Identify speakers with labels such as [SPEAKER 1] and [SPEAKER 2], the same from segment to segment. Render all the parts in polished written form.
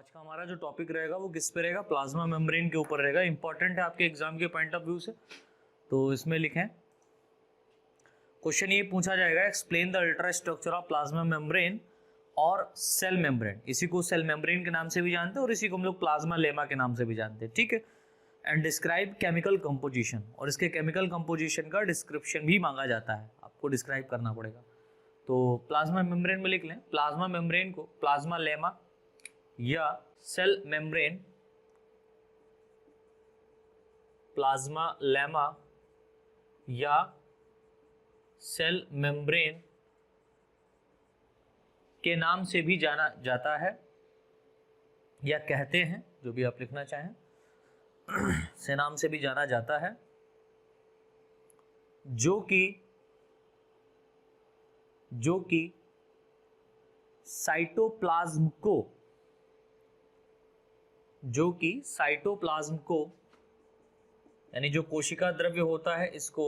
[SPEAKER 1] आज का हमारा जो टॉपिक रहेगा वो किस पे रहेगा, प्लाज्मा मेम्ब्रेन के ऊपर रहेगा। इंपॉर्टेंट है आपके एग्जाम के पॉइंट ऑफ व्यू से, तो इसमें लिखें क्वेश्चन ये पूछा जाएगा, explain the ultra structure of plasma membrane और सेल मेम्ब्रेन। इसी को सेल मेम्ब्रेन के नाम से भी जानते हैं और इसी को हम लोग प्लाज्मा लेमा के नाम से भी जानते हैं, ठीक है। एंड डिस्क्राइब केमिकल कंपोजिशन, और इसके केमिकल कंपोजिशन का डिस्क्रिप्शन भी मांगा जाता है, आपको डिस्क्राइब करना पड़ेगा। तो प्लाज्मा मेम्ब्रेन में लिख लें, प्लाज्मा मेम्ब्रेन को प्लाज्मा लेमा या सेल मेम्ब्रेन, प्लाज्मा लेमा या सेल मेम्ब्रेन के नाम से भी जाना जाता है या कहते हैं, जो भी आप लिखना चाहें, से नाम से भी जाना जाता है, जो कि साइटोप्लाज्म को यानी जो कोशिका द्रव्य होता है इसको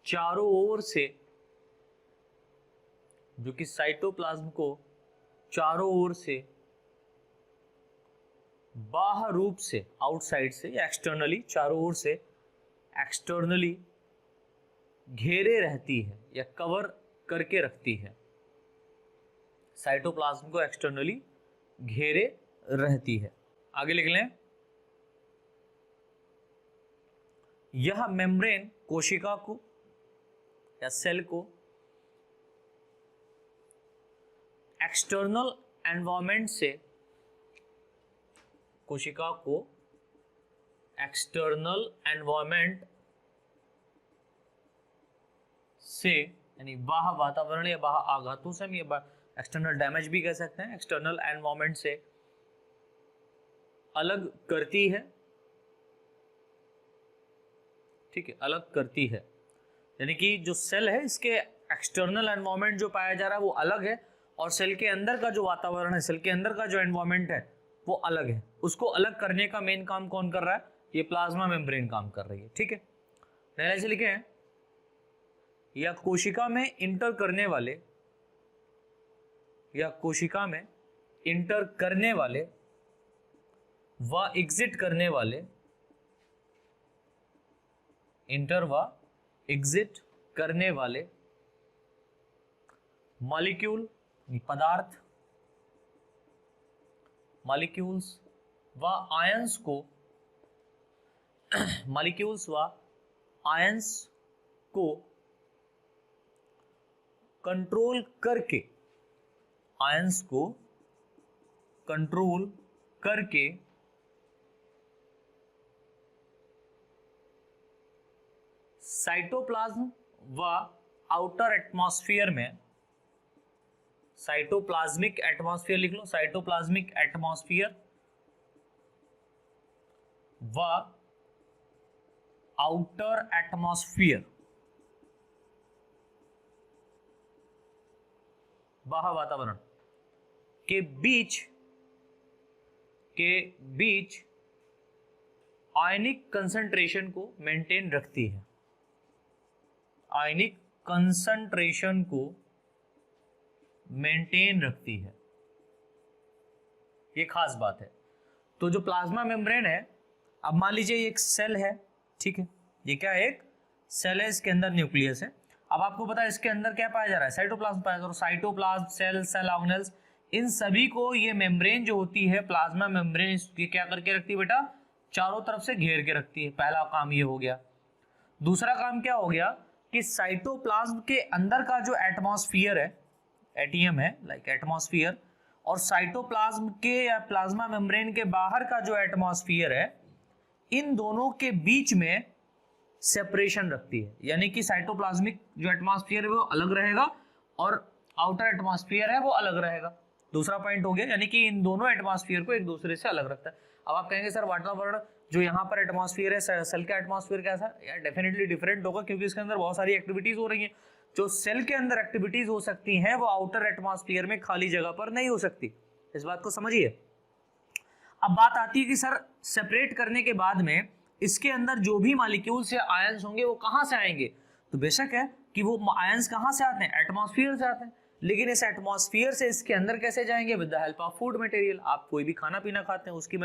[SPEAKER 1] चारों ओर से, जो कि साइटोप्लाज्म को चारों ओर से बाह्य रूप से, आउटसाइड से या एक्सटर्नली, चारों ओर से एक्सटर्नली घेरे रहती है या कवर करके रखती है। साइटोप्लाज्म को एक्सटर्नली घेरे रहती है। आगे लिख लें, यह मेम्ब्रेन कोशिका को या सेल को एक्सटर्नल एनवायरनमेंट से, कोशिका को एक्सटर्नल एनवायरनमेंट से यानी बाह्य वातावरण या बाह्य आघातों से, हम ये एक्सटर्नल डैमेज भी कह सकते हैं, एक्सटर्नल एनवायरनमेंट से अलग करती है, ठीक है, अलग करती है। यानी कि जो सेल है इसके एक्सटर्नल एनवायरनमेंट जो पाया जा रहा है वो अलग है, और सेल के अंदर का जो वातावरण है, सेल के अंदर का जो एनवायरनमेंट है वो अलग है। उसको अलग करने का मेन काम कौन कर रहा है? ये प्लाज्मा मेम्ब्रेन काम कर रही है, ठीक है। पहले से लिखे हैं, या कोशिका में इंटर करने वाले, या कोशिका में इंटर करने वाले व एग्जिट करने वाले, इंटर व एग्जिट करने वाले मॉलिक्यूल, पदार्थ, मॉलिक्यूल्स व आयंस को, मॉलिक्यूल्स व आयंस को कंट्रोल करके, आयंस को कंट्रोल करके साइटोप्लाज्म व आउटर एटमॉस्फेयर में, साइटोप्लाज्मिक एटमॉस्फेयर लिख लो, साइटोप्लाज्मिक एटमॉस्फेयर व आउटर एटमॉस्फेयर, बाह्य वातावरण के बीच आयनिक कंसंट्रेशन को मेंटेन रखती है, आयनिक कंसंट्रेशन को मेंटेन रखती है। ये खास बात है। तो जो प्लाज्मा मेम्ब्रेन है, अब मान लीजिए ये एक सेल है, ठीक है, ये क्या है? एक सेल है, इसके अंदर न्यूक्लियस है। अब आपको पता है इसके अंदर क्या पाया जा रहा है? साइटोप्लाज्म पाया जा रहा है। साइटोप्लाज्म, सेल ऑर्गेनेल्स, इन सभी को ये मेम्ब्रेन जो होती है, प्लाज्मा मेम्ब्रेन, इसकी क्या करके रखती है बेटा? चारों तरफ से घेर के रखती है। पहला काम ये हो गया। दूसरा काम क्या हो गया कि साइटोप्लाज्म के अंदर का जो एटमॉस्फेयर है, एटीएम है, लाइक एटमॉस्फेयर, और साइटोप्लाज्म के या प्लाज्मा मेम्ब्रेन के बाहर का जो एटमॉस्फेयर है, इन दोनों के बीच में सेपरेशन रखती है। यानी कि साइटोप्लाज्मिक जो एटमॉस्फेयर है वो अलग रहेगा और आउटर एटमॉस्फेयर है वो अलग रहेगा। दूसरा पॉइंट हो गया, यानी कि इन दोनों एटमॉस्फेयर को एक दूसरे से अलग रखता है। अब आप कहेंगे सर वातावरण जो यहाँ पर एटमॉस्फेयर है, सेल का एटमॉस्फेयर कैसा? यार डेफिनेटली डिफरेंट होगा, क्योंकि इसके अंदर बहुत सारी एक्टिविटीज हो रही हैं। जो सेल के अंदर एक्टिविटीज हो सकती हैं वो आउटर एटमॉस्फेयर में खाली जगह पर नहीं हो सकती। इस बात को समझिए। अब बात आती है कि सर सेपरेट करने के बाद में इसके अंदर जो भी मॉलिक्यूल्स या आयंस होंगे वो कहां से आएंगे? तो बेशक है कि वो आयंस कहां से आते हैं? एटमॉस्फेयर से आते हैं। लेकिन इस एटमॉस्फेयर से इसके अंदर कैसे जाएंगे? With the help of food material. आप कोई भी खाना पीना खाते हैं उसकी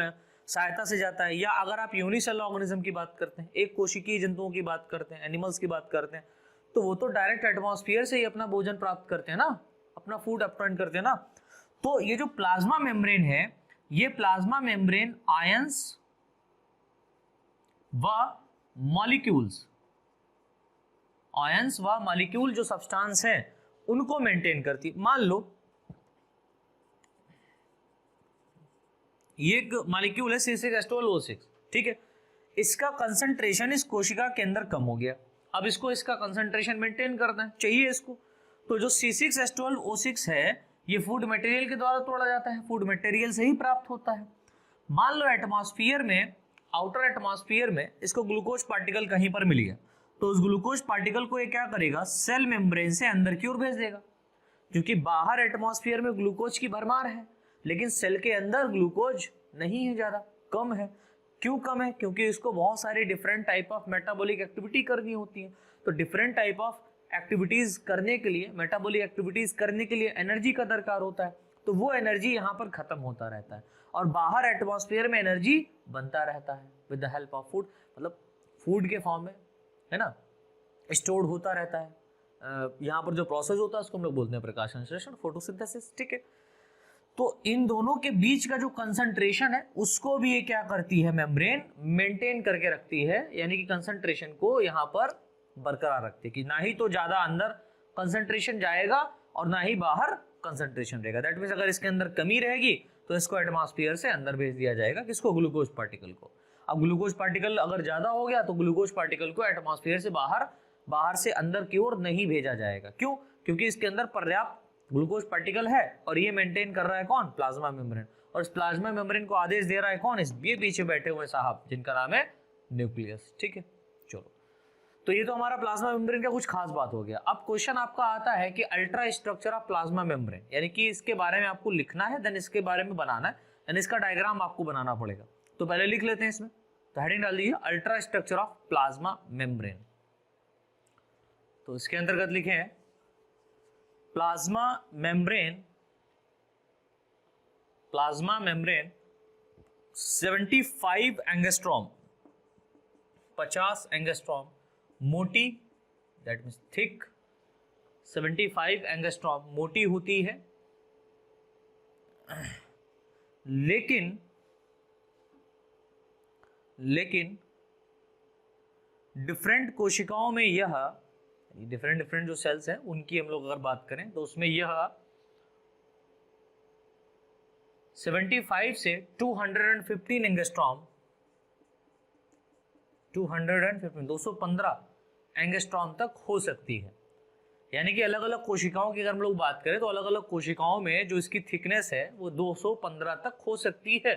[SPEAKER 1] सहायता से जाता है, या अगर आप यूनिसेल ऑर्गेनिज्म की बात करते हैं, एक कोशिकीय जंतुओं की बात करते हैं, एनिमल्स की बात करते हैं, तो वो तो डायरेक्ट एटमॉस्फेयर से ही अपना भोजन प्राप्त करते हैं ना, अपना फूड अपटेन करते हैं ना। तो ये जो प्लाज्मा मेम्ब्रेन है, ये प्लाज्मा मेम्ब्रेन आयंस व मॉलिक्यूल्स, आयंस व मॉलिक्यूल जो सब्सटेंस है उनको मेंटेन करती है। मान लो ये एक मॉलिक्यूल है C6H12O6, ठीक है, इसका कंसंट्रेशन इस कोशिका के अंदर कम हो गया, अब इसको इसका कंसंट्रेशन मेंटेन करना है, चाहिए इसको, तो जो C6H12O6 है ये फूड मटेरियल के द्वारा तोड़ा जाता है, फूड मटेरियल से ही प्राप्त होता है। मान लो एटमॉस्फेयर में, आउटर एटमॉस्फेयर में इसको ग्लूकोज पार्टिकल कहीं पर मिल गया, तो उस ग्लूकोज पार्टिकल को ये क्या करेगा? सेल मेम्ब्रेन से अंदर की ओर भेज देगा, क्योंकि बाहर एटमॉस्फेयर में ग्लूकोज की भरमार है, लेकिन सेल के अंदर ग्लूकोज नहीं है, ज्यादा कम है। क्यों कम है? क्योंकि इसको बहुत सारी different type of metabolic activity करनी होती है, तो डिफरेंट टाइप ऑफ एक्टिविटीज करने के लिए, मेटाबॉलिक एक्टिविटीज करने के लिए एनर्जी का दरकार होता है, तो वो एनर्जी यहाँ पर खत्म होता रहता है, और बाहर एटमॉस्फेयर में एनर्जी बनता रहता है with the help of food, मतलब फूड के फॉर्म में, है ना, स्टोर्ड होता रहता है। यहाँ पर जो प्रोसेस होता है उसको हम लोग बोलते हैं प्रकाश संश्लेषण, फोटोसिंथेसिस, ठीक है। तो इन दोनों के बीच का जो कंसंट्रेशन है उसको भी ये क्या करती है? मेम्ब्रेन मेंटेन करके रखती है, यानी कि कंसंट्रेशन को यहाँ पर बरकरार रखती है, कि ना ही तो ज्यादा अंदर कंसंट्रेशन जाएगा और ना ही बाहर कंसंट्रेशन रहेगा। दैट मीन्स अगर इसके अंदर कमी रहेगी तो इसको एटमॉस्फेयर से अंदर भेज दिया जाएगा, किसको? ग्लूकोज पार्टिकल को। अब ग्लूकोज पार्टिकल अगर ज्यादा हो गया तो ग्लूकोज पार्टिकल को एटमॉस्फेयर से बाहर से अंदर की ओर नहीं भेजा जाएगा। क्यों? क्योंकि इसके अंदर पर्याप्त ग्लूकोज पार्टिकल है, और ये मेंटेन कर रहा है कौन? Plasma membrane. और इस प्लाज्मा मेम्ब्रेन को आदेश दे रहा है कौन? इस ये पीछे बैठे हुए साहब जिनका नाम है न्यूक्लियस, ठीक है। चलो, तो ये तो हमारा प्लाज्मा मेम्ब्रेन का कुछ खास बात हो गया। अब क्वेश्चन आपका आता है कि ultra structure of plasma membrane, यानी कि इसके बारे में आपको लिखना है, देन इसके बारे में बनाना है, देन इसका डायग्राम आपको बनाना पड़ेगा। तो पहले लिख लेते हैं इसमें, तो हेडिंग डाल दीजिए ultra structure of plasma membrane. तो इसके अंतर्गत लिखे हैं प्लाज्मा मेम्ब्रेन 75 एंगस्ट्रॉम, 50 एंगस्ट्रॉम मोटी, दैट मीन्स थिक, 75 एंगस्ट्रॉम मोटी होती है, लेकिन डिफरेंट कोशिकाओं में यह डिफरेंट जो सेल्स हैं उनकी हम लोग अगर बात करें तो उसमें यह 75 से 215 एंगस्ट्रॉम, 215 एंगस्ट्रॉम तक हो सकती है। यानी कि अलग अलग कोशिकाओं की अगर हम लोग बात करें तो अलग अलग कोशिकाओं में जो इसकी थिकनेस है वो 215 तक हो सकती है,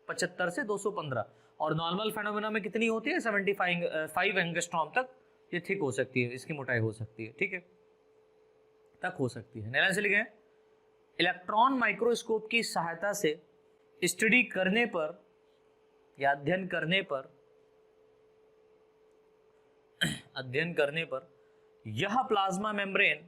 [SPEAKER 1] 75 से 215, और नॉर्मल फेनोमेना में कितनी होती है? 75 एंगस्ट्रॉम तक ये थिक हो सकती है, इसकी मोटाई हो सकती है, ठीक है, तक हो सकती है। नैलन से लिखे इलेक्ट्रॉन माइक्रोस्कोप की सहायता से स्टडी करने पर या अध्ययन करने पर यह प्लाज्मा मेम्ब्रेन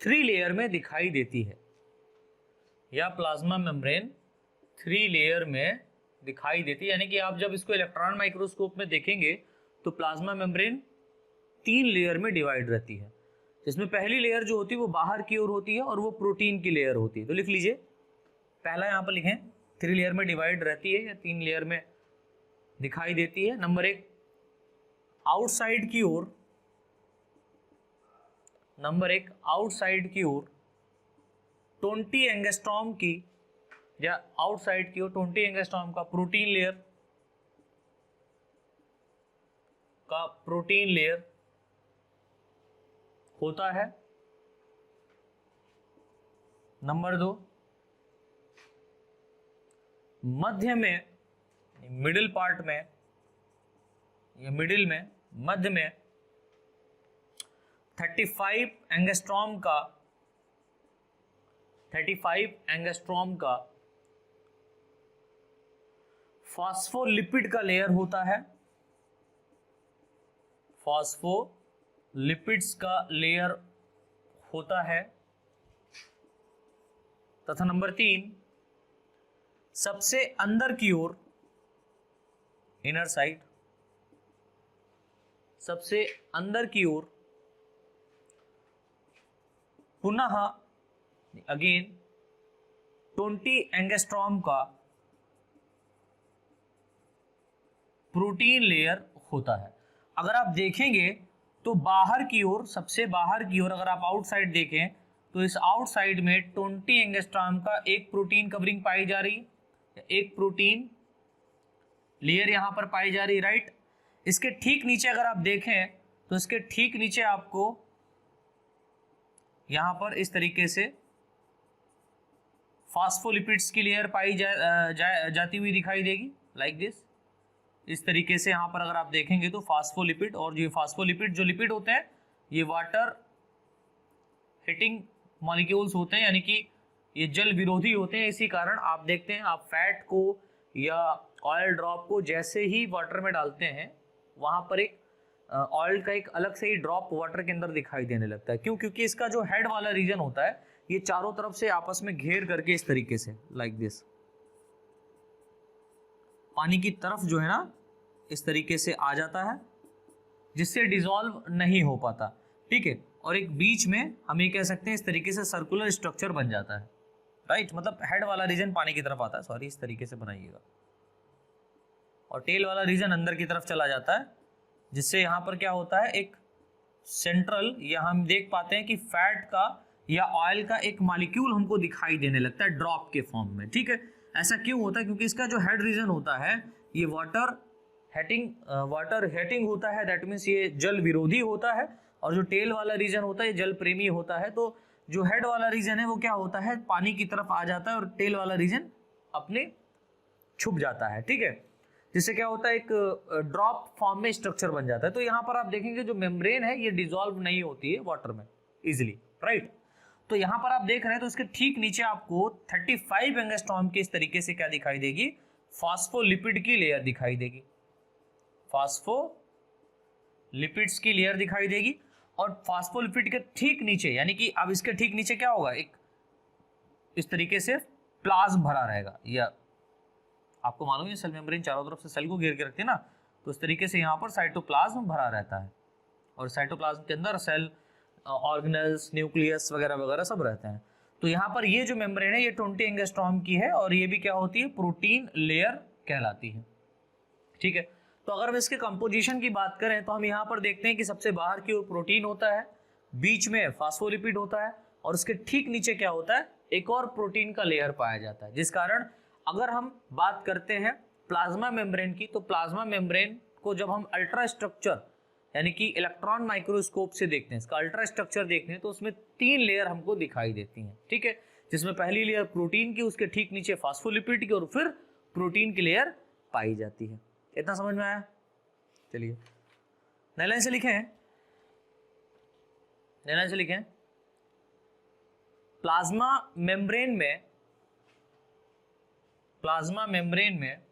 [SPEAKER 1] 3 लेयर में दिखाई देती है। यह प्लाज्मा मेम्ब्रेन 3 लेयर में दिखाई देती है, यानी कि आप जब इसको इलेक्ट्रॉन माइक्रोस्कोप में देखेंगे तो प्लाज्मा मेम्ब्रेन 3 लेयर में डिवाइड रहती है, जिसमें पहली लेयर जो होती है वो बाहर की ओर होती है और वो प्रोटीन की लेयर होती है। तो लिख लीजिए, पहला यहाँ पर लिखें 3 लेयर में डिवाइड रहती है या 3 लेयर में दिखाई देती है। नंबर 1 आउटसाइड की ओर, 20 एंगस्ट्रॉम की या आउटसाइड की ओर 20 एंगस्ट्रॉम का प्रोटीन लेयर होता है। नंबर 2 मध्य में, मिडिल पार्ट में या मिडिल में, मध्य में 35 एंगस्ट्रॉम का फॉस्फोलिपिड का लेयर होता है। फॉस्फोलिपिड्स का लेयर होता है। तथा नंबर 3, सबसे अंदर की ओर, इनर साइड, सबसे अंदर की ओर पुनः अगेन 20 एंगस्ट्रॉम का प्रोटीन लेयर होता है। अगर आप देखेंगे तो बाहर की ओर, सबसे बाहर की ओर अगर आप आउटसाइड देखें तो इस आउटसाइड में 20 एंगस्ट्रॉम का एक प्रोटीन कवरिंग पाई जा रही है, एक प्रोटीन लेयर यहां पर पाई जा रही, राइट। इसके ठीक नीचे अगर आप देखें तो इसके ठीक नीचे आपको यहां पर इस तरीके से फॉस्फोलिपिड्स की लेयर पाई जाती हुई दिखाई देगी, लाइक दिस। इस तरीके से यहां पर अगर आप देखेंगे तो फॉस्फोलिपिड, और ये फॉस्फोलिपिड जो लिपिड होते हैं ये वाटर हिटिंग मॉलिक्यूल्स होते हैं, यानी कि ये जल विरोधी होते हैं। इसी कारण आप देखते हैं, आप फैट को या ऑयल ड्रॉप को जैसे ही वाटर में डालते हैं वहां पर एक ऑयल का एक अलग से ही ड्रॉप वाटर के अंदर दिखाई देने लगता है। क्यों? क्योंकि इसका जो हेड वाला रीजन होता है ये चारों तरफ से आपस में घेर करके इस तरीके से, लाइक दिस, पानी की तरफ जो है ना इस तरीके से आ जाता है, जिससे डिसॉल्व नहीं हो पाता, ठीक है। और एक बीच में हम ये कह सकते हैं इस तरीके से सर्कुलर स्ट्रक्चर बन जाता है, राइट। मतलब हेड वाला रीजन पानी की तरफ आता है, सॉरी, इस तरीके से बनाइएगा, और टेल वाला रीजन अंदर की तरफ चला जाता है, जिससे यहाँ पर क्या होता है, एक सेंट्रल, या हम देख पाते हैं कि फैट का या ऑयल का एक मॉलिक्यूल हमको दिखाई देने लगता है ड्रॉप के फॉर्म में, ठीक है। ऐसा क्यों होता है? क्योंकि इसका जो हेड रीजन होता है ये वाटर हेटिंग होता है, दैट मीन्स ये जल विरोधी होता है, और जो टेल वाला रीजन होता है ये जल प्रेमी होता है। तो जो हेड वाला रीजन है वो क्या होता है, पानी की तरफ आ जाता है, और टेल वाला रीजन अपने छुप जाता है, ठीक है। जिससे क्या होता है, एक ड्रॉप फॉर्म में स्ट्रक्चर बन जाता है। तो यहाँ पर आप देखेंगे जो मेम्ब्रेन है ये डिसॉल्व नहीं होती है वाटर में इजिली, राइट। तो यहाँ पर आप देख रहे हैं तो इसके ठीक नीचे आपको 35 एंगस्ट्रॉम की इस तरीके से क्या दिखाई देगी, फॉस्फोलिपिड की लेयर दिखाई देगी, फॉस्फोलिपिड्स की लेयर दिखाई देगी। और फॉस्फोलिपिड के ठीक नीचे, यानी कि अब इसके ठीक नीचे क्या होगा, एक इस तरीके से प्लाज्म भरा रहेगा, या आपको मालूम है सेल मेम्ब्रेन चारों तरफ से सेल को घेर के रखते हैं ना, तो इस तरीके से यहाँ पर साइटोप्लाज्म भरा रहता है, और साइटोप्लाज्म के अंदर सेल, ऑर्गेनेल्स, न्यूक्लियस वगैरह वगैरह सब रहते हैं। तो यहाँ पर ये जो मेम्ब्रेन है ये 20 एंगस्ट्रॉम की है, और ये भी क्या होती है, प्रोटीन लेयर कहलाती है, ठीक है। तो अगर हम इसके कंपोजिशन की बात करें तो हम यहाँ पर देखते हैं कि सबसे बाहर की ओर प्रोटीन होता है, बीच में फॉस्फोलिपिड होता है, और उसके ठीक नीचे क्या होता है, एक और प्रोटीन का लेयर पाया जाता है। जिस कारण अगर हम बात करते हैं प्लाज्मा मेम्ब्रेन की, तो प्लाज्मा मेम्ब्रेन को जब हम अल्ट्रा स्ट्रक्चर यानी कि इलेक्ट्रॉन माइक्रोस्कोप से देखते हैं, इसका अल्ट्रा स्ट्रक्चर देखते हैं, तो उसमें 3 लेयर हमको दिखाई देती हैं, ठीक है। जिसमें पहली लेयर प्रोटीन की, उसके ठीक नीचे फॉस्फोलिपिड की, और फिर प्रोटीन की लेयर पाई जाती है। इतना समझ में आया? चलिए नए लाइन से लिखें, प्लाज्मा मेम्ब्रेन में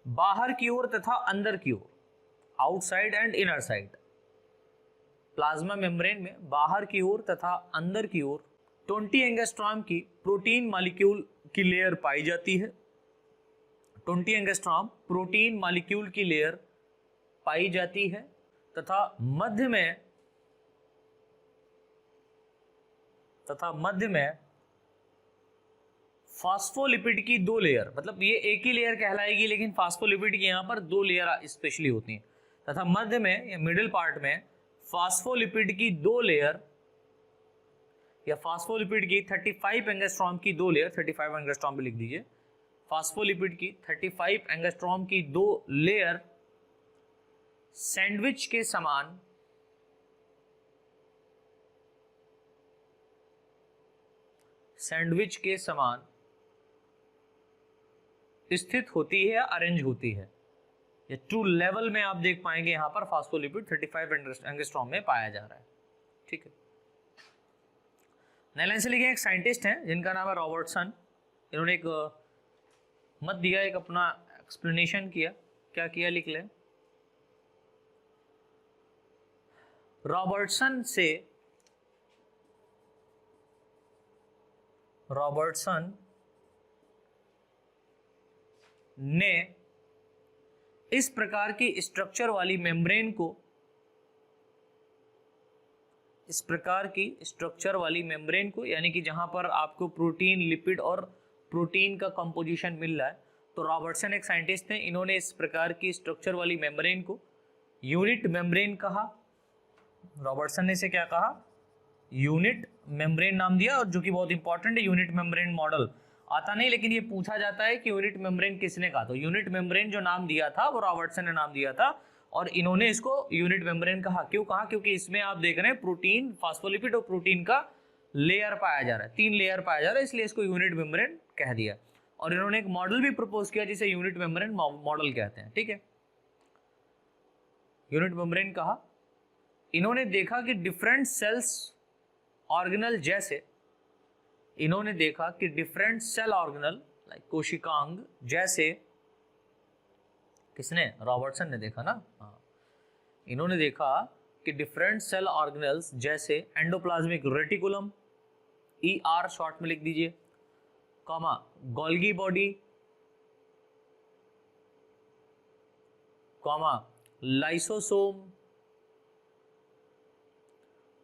[SPEAKER 1] बाहर की ओर तथा अंदर की ओर, outside and inner side, plasma membrane में बाहर की ओर तथा अंदर की ओर 20 एंगस्ट्रॉम की प्रोटीन मॉलिक्यूल की लेयर पाई जाती है। 20 एंगस्ट्रॉम प्रोटीन मॉलिक्यूल की लेयर पाई जाती है, तथा मध्य में फॉस्फोलिपिड की 2 लेयर, मतलब ये एक ही लेयर कहलाएगी, लेकिन फॉस्फोलिपिड की यहाँ पर 2 लेयर स्पेशली होती हैं, तथा मध्य में या मिडिल पार्ट में फॉस्फोलिपिड की 2 लेयर, या फॉस्फोलिपिड की 35 एंगस्ट्रॉम की 2 लेयर, 35 एंगस्ट्रॉम पे लिख दीजिए, फॉस्फोलिपिड की 35 एंगस्ट्रॉम की 2 लेयर सैंडविच के समान स्थित होती है या अरेंज होती है। ये 2 लेवल में आप देख पाएंगे यहाँ पर फॉस्फोलिपिड 35 एंगस्ट्रॉम में पाया जा रहा है, ठीक है। नए लाइन से लिखे, एक साइंटिस्ट हैं जिनका नाम है रॉबर्टसन। इन्होंने एक मत दिया, एक अपना एक्सप्लेनेशन किया, क्या किया लिख लें। रॉबर्टसन ने इस प्रकार की स्ट्रक्चर वाली मेम्ब्रेन को, यानी कि जहां पर आपको प्रोटीन, लिपिड और प्रोटीन का कंपोजिशन मिल रहा है, तो रॉबर्टसन एक साइंटिस्ट थे, इन्होंने इस प्रकार की स्ट्रक्चर वाली मेम्ब्रेन को यूनिट मेम्ब्रेन कहा। रॉबर्टसन ने इसे क्या कहा? यूनिट मेम्ब्रेन नाम दिया, और जो कि बहुत इंपॉर्टेंट है, यूनिट मेम्ब्रेन मॉडल आता नहीं, लेकिन ये पूछा जाता है कि यूनिट मेम्ब्रेन किसने कहा। तो यूनिट मेम्ब्रेन जो नाम दिया था वो रॉबर्टसन ने नाम दिया था, और इन्होंने इसको यूनिट मेम्ब्रेन कहा। क्यों कहा? क्योंकि इसमें आप देख रहे हैं प्रोटीन, फॉस्फोलिपिड और प्रोटीन का लेयर पाया जा रहा है, 3 लेयर पाया जा रहा है, इसलिए इसको यूनिट मेम्ब्रेन कह दिया। और इन्होंने एक मॉडल भी प्रपोज किया जिसे यूनिट मेम्ब्रेन मॉडल कहते हैं। ठीक है, यूनिट मेम्ब्रेन कहा। इन्होंने देखा कि डिफरेंट सेल्स ऑर्गेनल जैसे, इन्होंने देखा कि डिफरेंट सेल ऑर्गेनल लाइक कोशिकांग जैसे, किसने? रॉबर्टसन ने देखा ना। हाँ, इन्होंने देखा कि डिफरेंट सेल ऑर्गेनल्स जैसे एंडोप्लाज्मिक रेटिकुलम, ER शॉर्ट में लिख दीजिए, comma Golgi body, comma lysosome,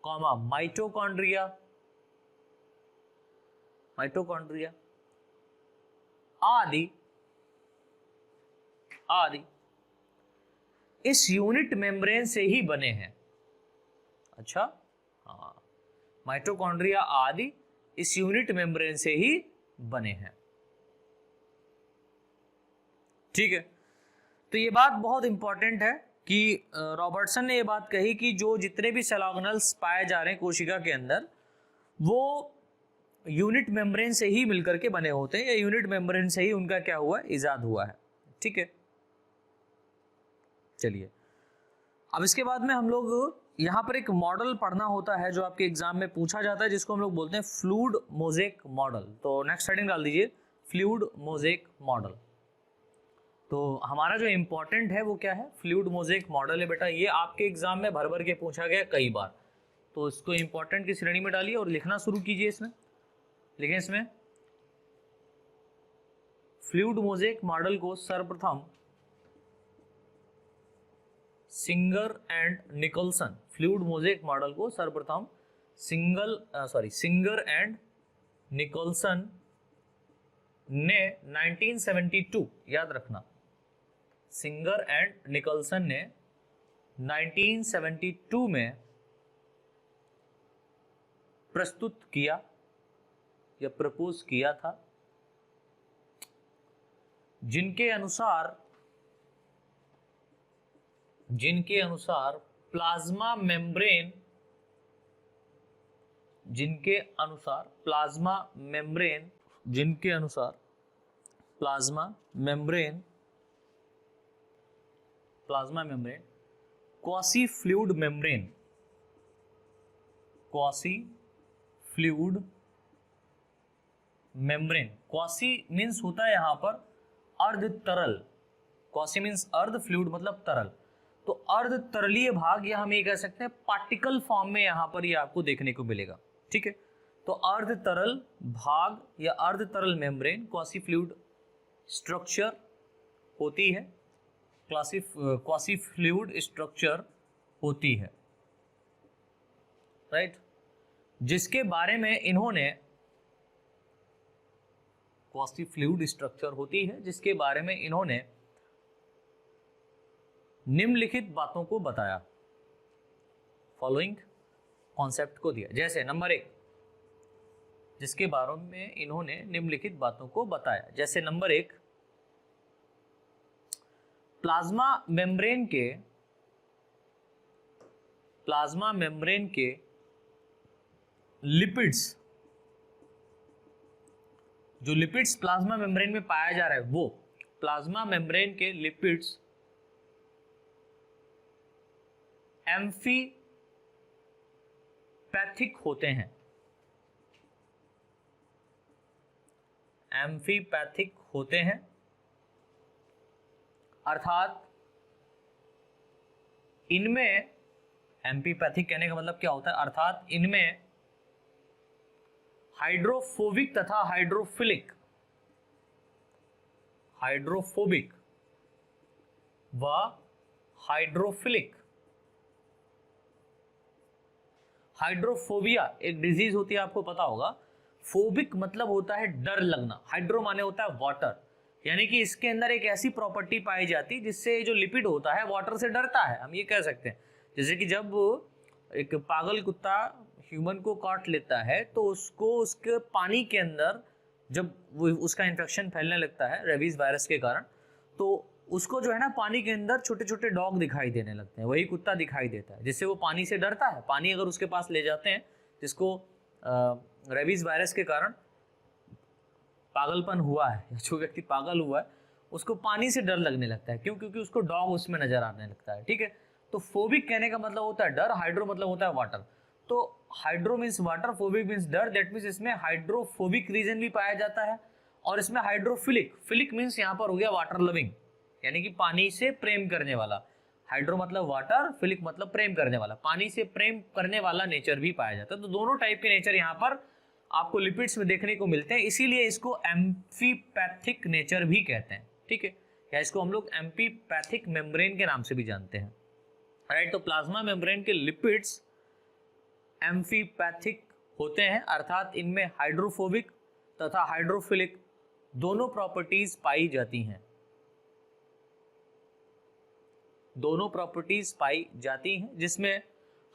[SPEAKER 1] comma mitochondria आदि इस यूनिट मेम्ब्रेन से ही बने हैं। अच्छा, हाँ, माइटोकॉन्ड्रिया आदि इस यूनिट मेम्ब्रेन से ही बने हैं। ठीक है, तो ये बात बहुत इंपॉर्टेंट है कि रॉबर्टसन ने ये बात कही कि जो जितने भी सेल ऑर्गेनल्स पाए जा रहे हैं कोशिका के अंदर, वो यूनिट मेम्ब्रेन से ही मिलकर के बने होते हैं, या यूनिट मेम्ब्रेन से ही उनका क्या हुआ? इजाद हुआ है। ठीक है, चलिए, अब इसके बाद में हम लोग यहाँ पर एक मॉडल पढ़ना होता है जो आपके एग्जाम में पूछा जाता है, जिसको हम लोग बोलते हैं फ्लूइड मोज़ेक मॉडल। तो नेक्स्ट हेडिंग डाल दीजिए, फ्लूइड मोज़ेक मॉडल। तो हमारा जो इंपॉर्टेंट है वो क्या है? फ्लूइड मोज़ेक मॉडल है बेटा। ये आपके एग्जाम में भर भर के पूछा गया कई बार, तो इसको इंपॉर्टेंट की श्रेणी में डालिए और लिखना शुरू कीजिए। इसमें लिखें, इसमें फ्लूइड मोज़ेक मॉडल को सर्वप्रथम Singer and Nicolson, fluid mosaic model को सर्वप्रथम सिंगर एंड निकोलसन ने 1972, याद रखना, सिंगर एंड निकोलसन ने 1972 में प्रस्तुत किया या प्रपोज किया था, जिनके अनुसार plasma membrane, quasi fluid membrane, quasi means होता है यहां पर अर्ध तरल, क्वासी मीन्स अर्ध, फ्लूइड मतलब तरल, तो अर्ध तरलीय भाग, या हम ये कह सकते हैं पार्टिकल फॉर्म में यहां पर ये आपको देखने को मिलेगा। ठीक है, तो अर्ध तरल भाग या अर्ध तरल मेम्ब्रेन क्वासी फ्लूइड स्ट्रक्चर होती है, क्वासी फ्लूइड स्ट्रक्चर होती है, राइट, जिसके बारे में इन्होंने, क्वासी फ्लूइड स्ट्रक्चर होती है जिसके बारे में इन्होंने निम्नलिखित बातों को बताया, फॉलोइंग कॉन्सेप्ट को दिया। जैसे नंबर 1, जिसके बारे में इन्होंने निम्नलिखित बातों को बताया, जैसे नंबर 1, प्लाज्मा मेम्ब्रेन के लिपिड्स, जो लिपिड्स प्लाज्मा मेम्ब्रेन में पाया जा रहा है, वो प्लाज्मा मेम्ब्रेन के लिपिड्स एम्फीपैथिक होते हैं, अर्थात इनमें एम्फीपैथिक कहने का मतलब क्या होता है, अर्थात इनमें हाइड्रोफोबिक तथा हाइड्रोफिलिक व हाइड्रोफिलिक। हाइड्रोफोबिया एक डिजीज होती है, आपको पता होगा। फोबिक मतलब होता है डर लगना, हाइड्रो माने होता है वाटर, यानी कि इसके अंदर एक ऐसी प्रॉपर्टी पाई जाती है जिससे जो लिपिड होता है वाटर से डरता है, हम ये कह सकते हैं। जैसे कि जब एक पागल कुत्ता ह्यूमन को काट लेता है तो उसको उसके पानी के अंदर जब वो उसका इन्फेक्शन फैलने लगता है रेबीज वायरस के कारण, तो उसको जो है ना पानी के अंदर छोटे छोटे डॉग दिखाई देने लगते हैं, वही कुत्ता दिखाई देता है, जिससे वो पानी से डरता है। पानी अगर उसके पास ले जाते हैं जिसको रेबीज वायरस के कारण पागलपन हुआ है या जो व्यक्ति पागल हुआ है उसको पानी से डर लगने लगता है, क्यों? क्योंकि उसको डॉग उसमें नजर आने लगता है, ठीक है। तो फोबिक कहने का मतलब होता है डर, हाइड्रो मतलब होता है वाटर। तो hydro means water, phobic means डर, दैट मीन्स इसमें हाइड्रोफोबिक रीजन भी पाया जाता है और इसमें हाइड्रोफिलिक, फिलिक मीन्स यहाँ पर हो गया वाटर लविंग, यानी कि पानी से प्रेम करने वाला। हाइड्रो मतलब वाटर, फिलिक मतलब प्रेम करने वाला, पानी से प्रेम करने वाला नेचर भी पाया जाता है। तो दोनों टाइप के नेचर यहाँ पर आपको लिपिड्स में देखने को मिलते हैं, इसीलिए इसको एम्फीपैथिक नेचर भी कहते हैं, ठीक है, या इसको हम लोग एम्फीपैथिक मेम्ब्रेन के नाम से भी जानते हैं, राइट। तो प्लाज्मा मेम्ब्रेन के लिपिड्स एम्फीपैथिक होते हैं, अर्थात इनमें हाइड्रोफोबिक तथा हाइड्रोफिलिक दोनों प्रॉपर्टीज पाई जाती हैं, दोनों प्रॉपर्टीज पाई जाती हैं, जिसमें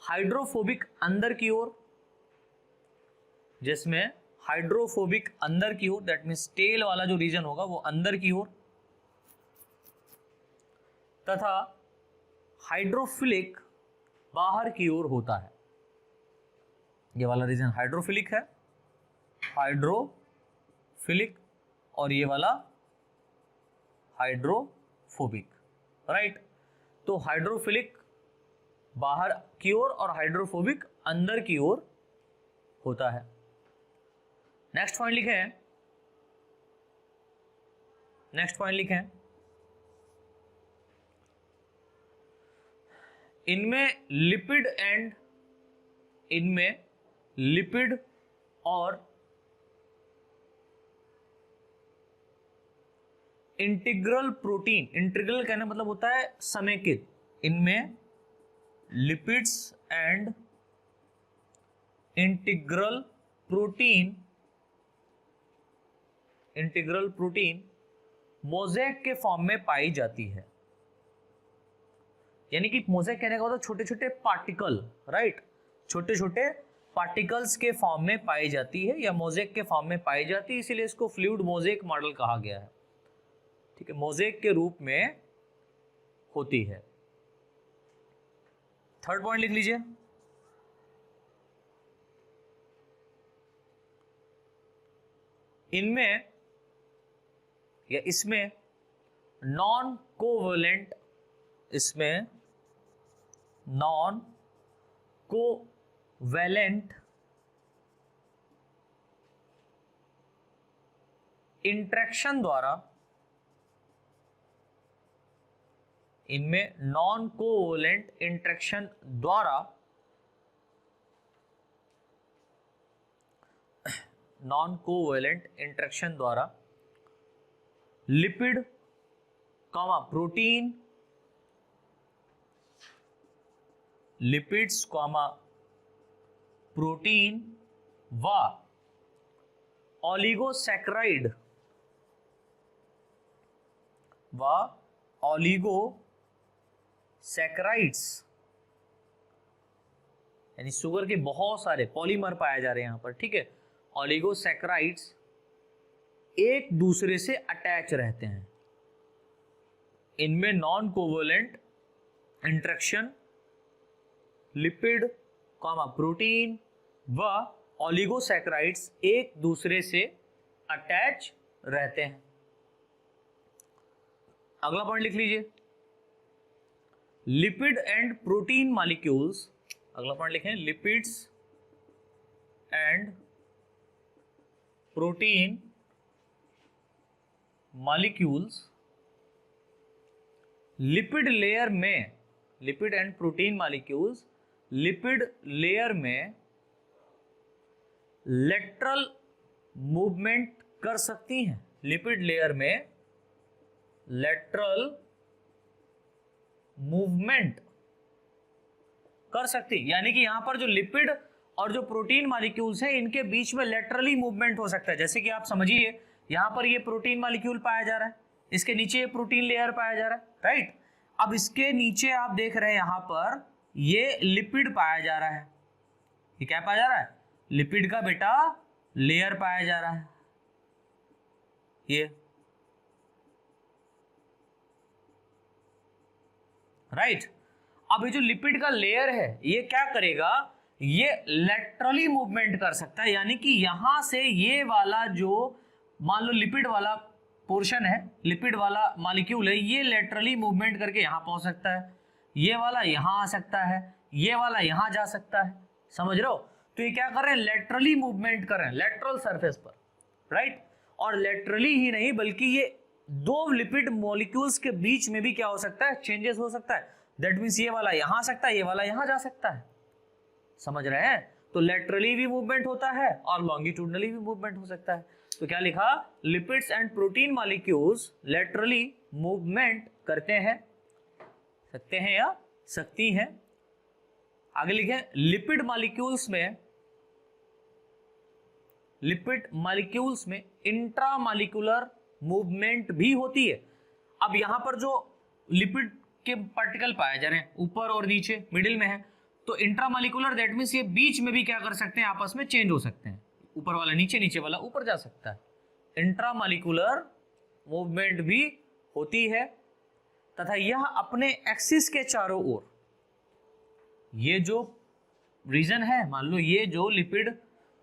[SPEAKER 1] हाइड्रोफोबिक अंदर की ओर, जिसमें हाइड्रोफोबिक अंदर की ओर, दैट मीन्स टेल वाला जो रीजन होगा वो अंदर की ओर, तथा हाइड्रोफिलिक बाहर की ओर होता है। ये वाला रीजन हाइड्रोफिलिक है, हाइड्रोफिलिक, और ये वाला हाइड्रोफोबिक, राइट। तो हाइड्रोफिलिक बाहर की ओर और हाइड्रोफोबिक अंदर की ओर होता है। नेक्स्ट पॉइंट लिखें, नेक्स्ट पॉइंट लिखें, इनमें लिपिड और इंटीग्रल प्रोटीन, इंटीग्रल कहने मतलब होता है समेकित, इनमें lipids and integral protein mosaic के फॉर्म में पाई जाती है। यानी कि मोज़ेक कहने का मतलब छोटे छोटे पार्टिकल, राइट, छोटे छोटे पार्टिकल्स के फॉर्म में पाई जाती है या मोज़ेक के फॉर्म में पाई जाती है, इसीलिए इसको फ्लूइड मोज़ेक मॉडल कहा गया है, ठीक है, मोज़ेक के रूप में होती है। थर्ड पॉइंट लिख लीजिए, इनमें या इसमें नॉन कोवैलेंट, इसमें नॉन कोवैलेंट इंटरेक्शन द्वारा, इनमें नॉन कोवैलेंट इंटरेक्शन द्वारा, नॉन कोवैलेंट इंटरेक्शन द्वारा lipid comma protein, lipids comma protein व ऑलिगोसैकराइड सैकराइड्स, यानी शुगर के बहुत सारे पॉलीमर पाए जा रहे हैं यहां पर, ठीक है। ऑलिगोसैकराइड्स एक दूसरे से अटैच रहते हैं, इनमें non covalent interaction lipid comma protein व ऑलिगोसैकराइड्स एक दूसरे से अटैच रहते हैं। अगला पॉइंट लिख लीजिए, लिपिड एंड प्रोटीन मॉलिक्यूल्स, अगला पॉइंट लिखें, lipids and protein molecules, lipid layer में, lipid and protein molecules lipid layer में लेटरल मूवमेंट कर सकती हैं, लिपिड लेयर में लेटरल मूवमेंट कर सकती, यानी कि यहां पर जो लिपिड और जो प्रोटीन मॉलिक्यूल्स हैं इनके बीच में लेटरली मूवमेंट हो सकता है। जैसे कि आप समझिए यहां पर ये प्रोटीन मॉलिक्यूल पाया जा रहा है, इसके नीचे ये प्रोटीन लेयर पाया जा रहा है, राइट। अब इसके नीचे आप देख रहे हैं यहां पर ये लिपिड पाया जा रहा है, ये क्या पाया जा रहा है, लिपिड का बेटा लेयर पाया जा रहा है, ये राइट। अब ये जो लिपिड का लेयर है ये क्या करेगा, ये लेटरली मूवमेंट कर सकता है, यानी कि यहां से ये वाला जो मान लो लिपिड वाला पोर्शन है, लिपिड वाला मॉलिक्यूल है, ये लेटरली मूवमेंट करके यहां पहुंच सकता है, ये वाला यहां आ सकता है, ये वाला यहां जा सकता है, समझ रहे हो। तो ये क्या कर रहे हैं, लेटरली मूवमेंट कर रहे हैं लेटरल सरफेस पर, राइट। और लेटरली ही नहीं बल्कि ये दो लिपिड मॉलिक्यूल्स के बीच में भी क्या हो सकता है, चेंजेस हो सकता है। दैट मींस ये वाला यहां आ सकता है, ये वाला यहां जा सकता है, समझ रहे हैं। तो लेटरली भी मूवमेंट होता है और लॉन्गिट्यूडनली भी मूवमेंट हो सकता है। तो क्या लिखा, lipids and protein molecules laterally movement करते हैं, सकते हैं या सकती हैं। आगे लिखे लिपिड मॉलिक्यूल्स में इंट्रामॉलिक्यूलर मूवमेंट भी होती है। अब यहां पर जो लिपिड के पार्टिकल पाए जा रहे हैं ऊपर और नीचे मिडिल में है, तो इंट्रामॉलिक्यूलर दैट मींस ये बीच में भी क्या कर सकते हैं, आपस में चेंज हो सकते हैं, ऊपर वाला नीचे, नीचे वाला ऊपर जा सकता है। इंट्रामॉलिक्यूलर मूवमेंट भी होती है तथा यह अपने एक्सिस के चारों ओर, ये जो रीजन है, मान लो ये जो लिपिड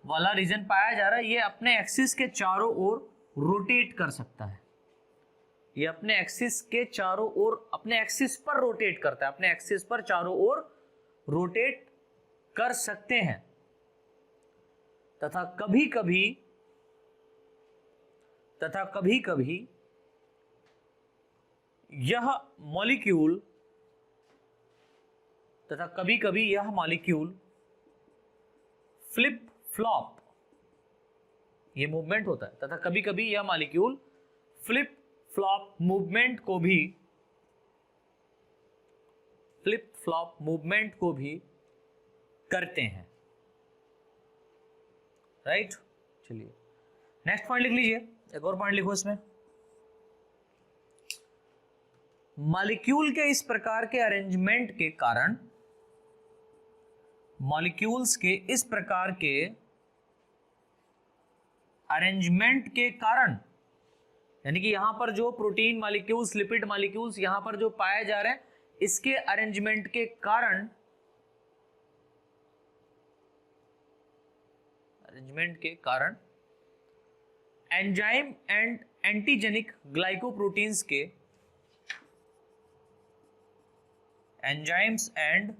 [SPEAKER 1] वाला रीजन पाया जा रहा है, ये अपने एक्सिस के चारों ओर रोटेट कर सकता है, ये अपने एक्सिस के चारों ओर, अपने एक्सिस पर रोटेट करता है, अपने एक्सिस पर चारों ओर रोटेट कर सकते हैं तथा कभी कभी यह मॉलिक्यूल फ्लिप फ्लॉप, ये मूवमेंट होता है, तथा कभी कभी यह मॉलिक्यूल फ्लिप फ्लॉप मूवमेंट को भी करते हैं, राइट। चलिए नेक्स्ट पॉइंट लिख लीजिए, एक और पॉइंट लिखो इसमें। मॉलिक्यूल के इस प्रकार के अरेंजमेंट के कारण, मॉलिक्यूल्स के इस प्रकार के अरेंजमेंट के कारण, यानी कि यहां पर जो प्रोटीन मॉलिक्यूल्स, लिपिड मॉलिक्यूल्स यहां पर जो पाए जा रहे हैं, इसके अरेंजमेंट के कारण, एंजाइम एंड एंटीजेनिक ग्लाइकोप्रोटीन्स के, एंजाइम्स एंड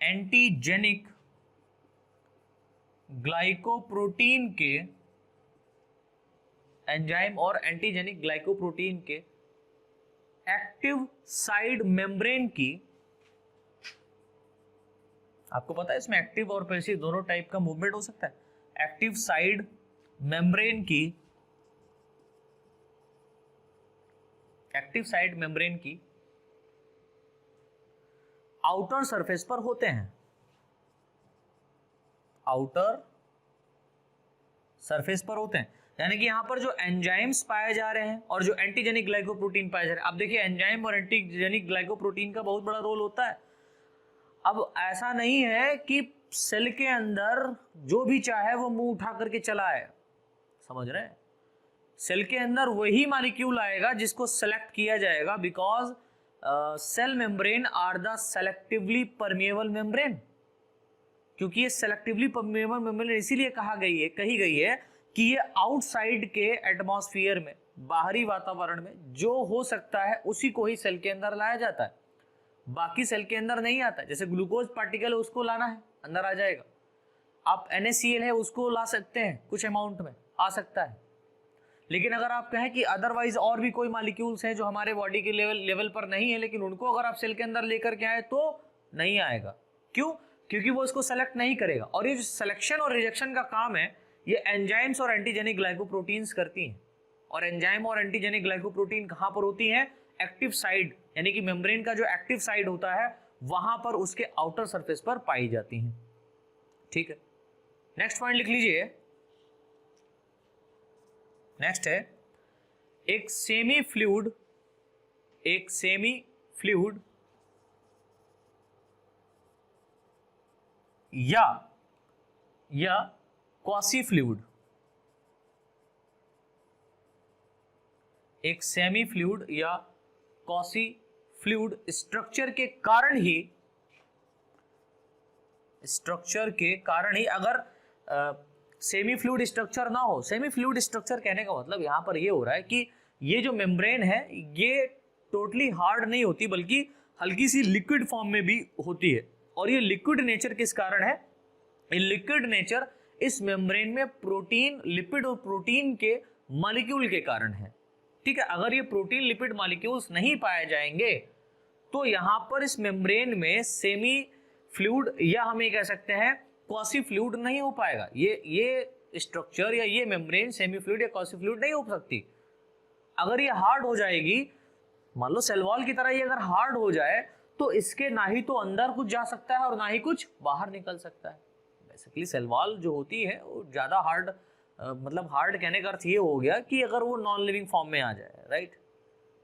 [SPEAKER 1] एंटीजेनिक ग्लाइकोप्रोटीन के, एंजाइम और एंटीजेनिक ग्लाइकोप्रोटीन के एक्टिव साइड मेम्ब्रेन की, आपको पता है इसमें एक्टिव और पैसिव दोनों टाइप का मूवमेंट हो सकता है, एक्टिव साइड मेम्ब्रेन की, आउटर सरफेस पर होते हैं, आउटर सरफेस पर होते हैं, यानी कि यहां पर जो एंजाइम्स पाए जा रहे हैं और जो एंटीजेनिक ग्लाइकोप्रोटीन पाए जा रहे हैं। अब देखिए एंजाइम और एंटीजेनिक ग्लाइकोप्रोटीन का बहुत बड़ा रोल होता है। अब ऐसा नहीं है कि सेल के अंदर जो भी चाहे वो मुंह उठा करके चला आए, समझ रहे हैं। सेल के अंदर वही मॉलिक्यूल आएगा जिसको सेलेक्ट किया जाएगा, because cell membrane are the selectively permeable membrane. क्योंकि ये सेलेक्टिवली परमिएबल मेम्ब्रेन इसीलिए कही गई है कि ये आउटसाइड के एटमॉस्फेयर में, बाहरी वातावरण में जो हो सकता है उसी को ही सेल के अंदर लाया जाता है, बाकी सेल के अंदर नहीं आता है। जैसे ग्लूकोज पार्टिकल है उसको लाना है, अंदर आ जाएगा। आप NaCl है उसको ला सकते हैं, कुछ अमाउंट में आ सकता है। लेकिन अगर आप कहें कि अदरवाइज और भी कोई मॉलिक्यूल्स हैं जो हमारे बॉडी के लेवल पर नहीं है, लेकिन उनको अगर आप सेल के अंदर लेकर के आए तो नहीं आएगा। क्यों? क्योंकि वो इसको सेलेक्ट नहीं करेगा। और ये जो सिलेक्शन और रिजेक्शन का काम है ये एंजाइम्स और एंटीजेनिक ग्लाइकोप्रोटीन्स करती हैं। और एंजाइम और एंटीजेनिक ग्लाइकोप्रोटीन कहाँ पर होती हैं? एक्टिव साइड, यानी कि मेम्ब्रेन का जो एक्टिव साइड होता है वहां पर उसके आउटर सरफेस पर पाई जाती हैं। ठीक है, नेक्स्ट पॉइंट लिख लीजिए। नेक्स्ट है एक सेमी फ्लूइड या क्वासी फ्लूइड। एक सेमी फ्लूइड या क्वासी फ्लूइड स्ट्रक्चर के कारण ही अगर सेमी फ्लूइड स्ट्रक्चर ना हो, सेमी फ्लूइड स्ट्रक्चर कहने का मतलब यहां पर ये हो रहा है कि ये जो मेम्ब्रेन है ये टोटली हार्ड नहीं होती बल्कि हल्की सी लिक्विड फॉर्म में भी होती है। और ये लिक्विड नेचर किस कारण है? ये लिक्विड नेचर इस मेम्ब्रेन में प्रोटीन, लिपिड और प्रोटीन के मॉलिक्यूल के कारण है। ठीक है, अगर ये प्रोटीन लिपिड मॉलिक्यूल्स नहीं पाए जाएंगे तो यहां पर इस मेम्ब्रेन में सेमी फ्लूइड या हम ये कह सकते हैं क्वासी फ्लूइड नहीं हो पाएगा। ये स्ट्रक्चर या ये मेम्ब्रेन सेमी फ्लूइड या क्वासी फ्लूइड नहीं हो सकती। अगर ये हार्ड हो जाएगी, मान लो सेल वॉल की तरह ये अगर हार्ड हो जाए तो इसके ना ही तो अंदर कुछ जा सकता है और ना ही कुछ बाहर निकल सकता है। बेसिकली सेल वॉल जो होती है वो ज्यादा हार्ड, मतलब हार्ड कहने का अर्थ ये हो गया कि अगर वो नॉन लिविंग फॉर्म में आ जाए, राइट।